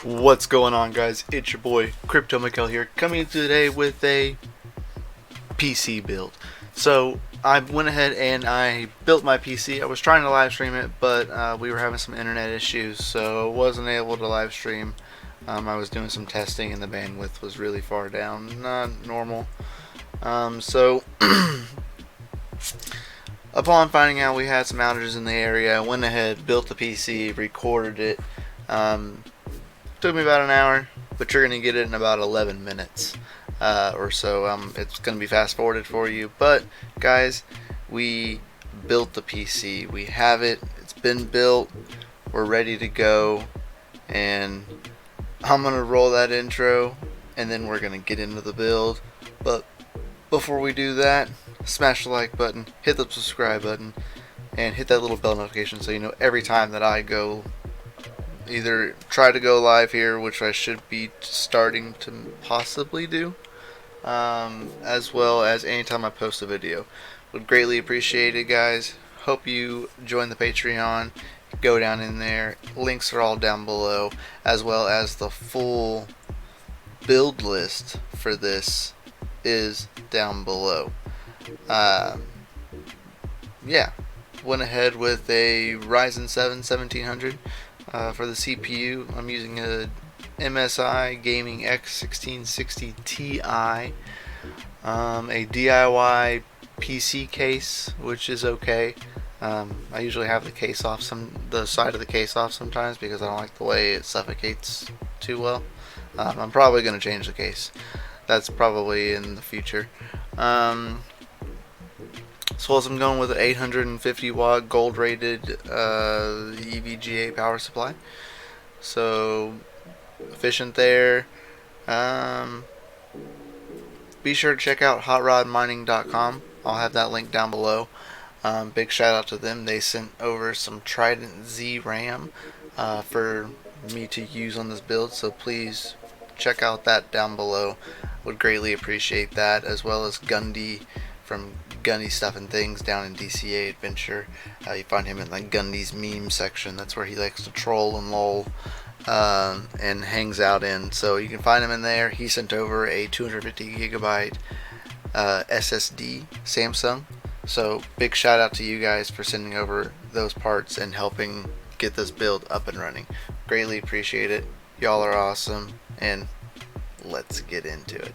What's going on, guys? It's your boy Crypto Mikel here, coming today with a PC build. So I went ahead and I built my PC. I was trying to live stream it, but we were having some internet issues, so I wasn't able to live stream. I was doing some testing and the bandwidth was really far down, not normal. So upon finding out we had some outages in the area, I went ahead, built the PC, recorded it. Took me about an hour, but you're going to get it in about 11 minutes or so. It's going to be fast forwarded for you. But guys, we built the PC. We have it. It's been built. We're ready to go. And I'm going to roll that intro, and then we're going to get into the build. But before we do that, smash the like button, hit the subscribe button, and hit that little bell notification so you know every time that I go either try to go live here, which I should be starting to possibly do, as well as anytime I post a video. Would greatly appreciate it, guys. Hope you join the Patreon. Go down in there. Links are all down below, as well as the full build list for this is down below. Yeah, went ahead with a Ryzen 7 1700 for the CPU. I'm using a MSI Gaming X1660 Ti, a DIY PC case, which is okay. I usually have the side of the case off sometimes because I don't like the way it suffocates too well. I'm probably going to change the case. That's probably in the future. So as I'm going with an 850 watt gold rated EVGA power supply. So efficient there. Be sure to check out hotrodmining.com. I'll have that link down below. Big shout out to them. They sent over some Trident Z RAM for me to use on this build, so please check out that down below. Would greatly appreciate that, as well as Gundy from Gundy Stuff and Things down in DCA Adventure. You find him in like Gundy's meme section. That's where he likes to troll and lol and hangs out in. So you can find him in there. He sent over a 250 gigabyte SSD Samsung. So big shout out to you guys for sending over those parts and helping get this build up and running. Greatly appreciate it. Y'all are awesome, and let's get into it.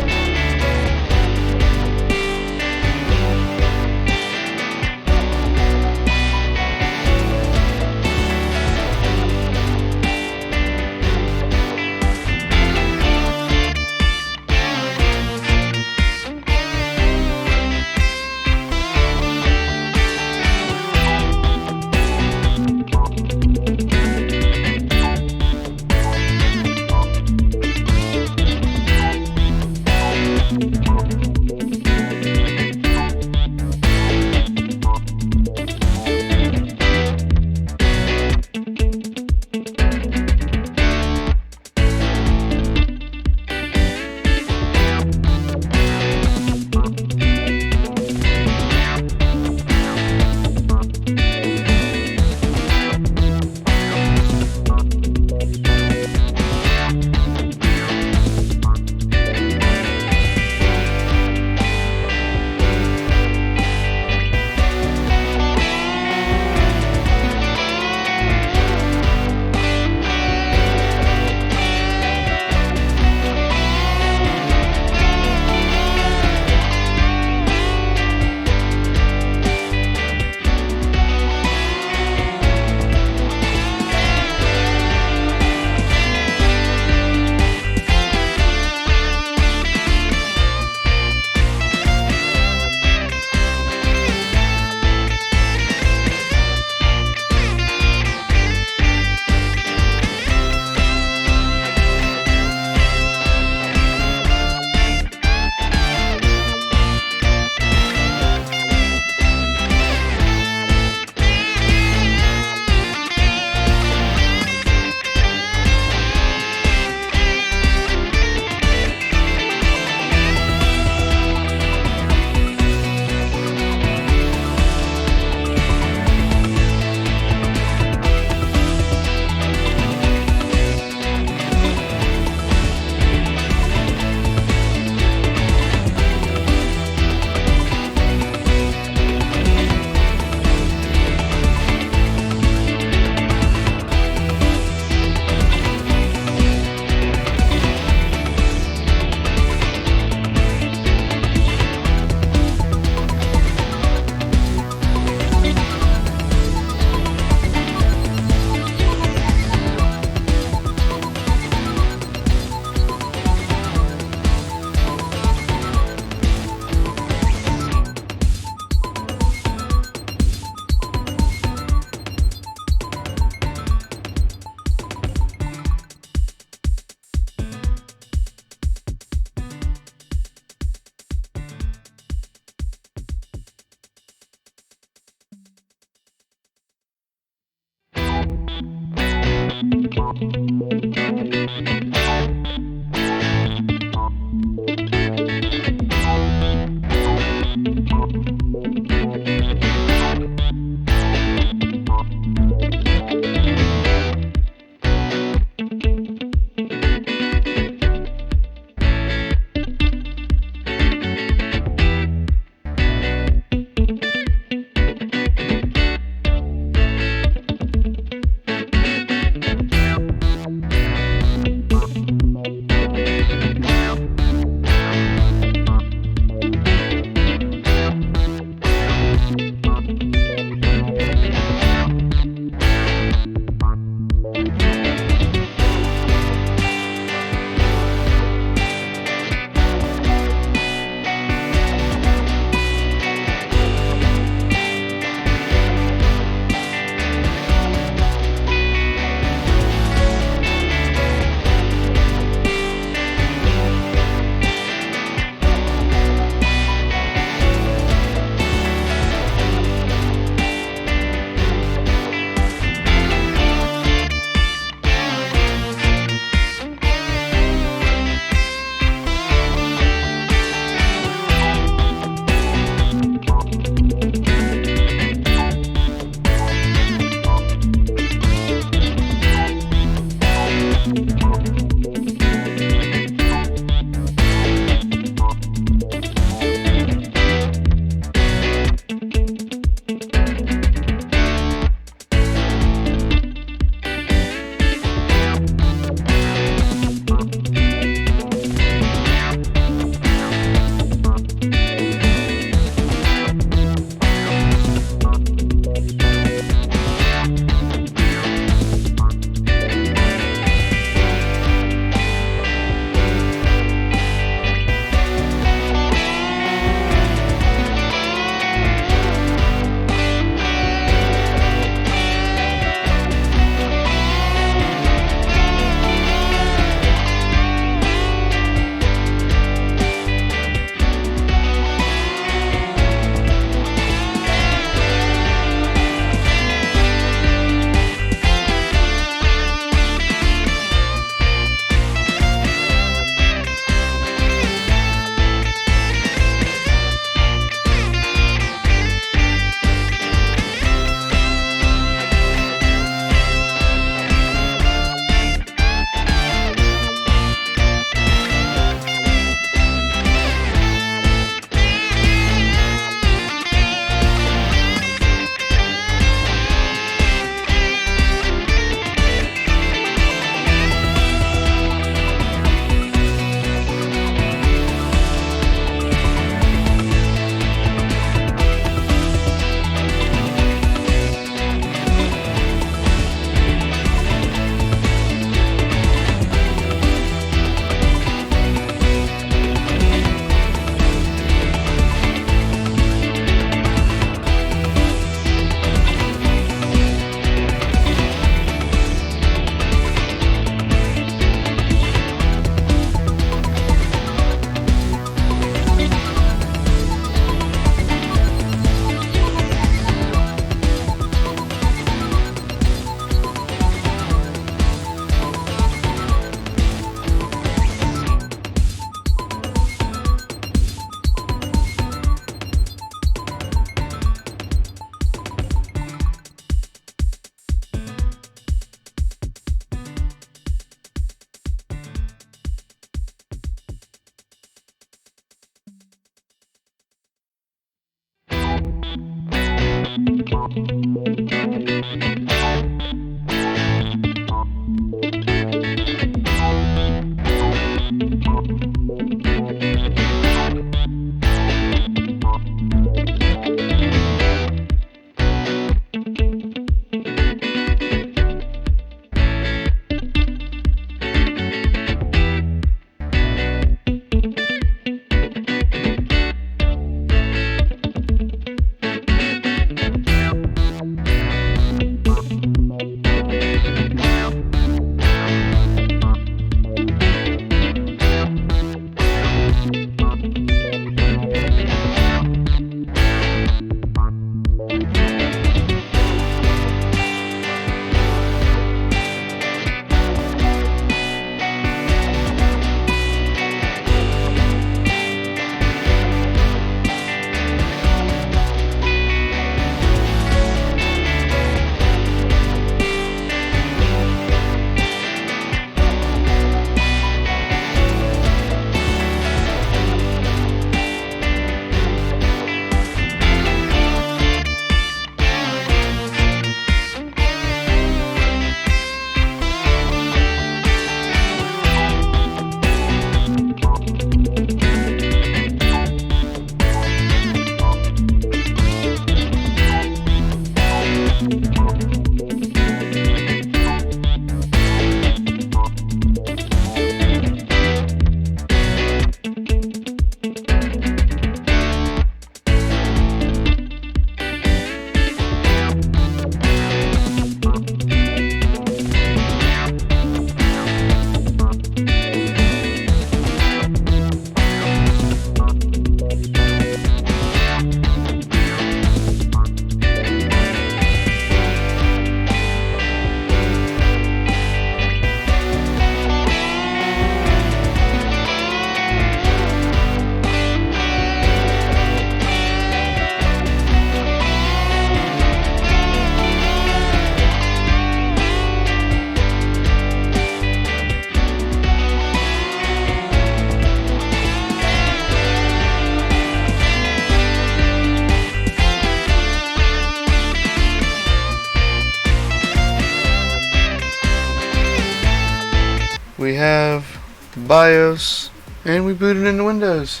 have BIOS, and we booted into Windows.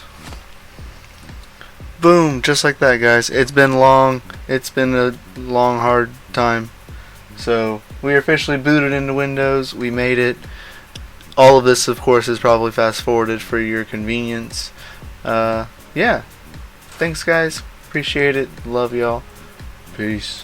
Boom, just like that, guys. It's been long. It's been a long, hard time. So we are officially booted into Windows. We made it. All of this, of course, is probably fast forwarded for your convenience. Yeah. Thanks, guys. Appreciate it. Love y'all. Peace.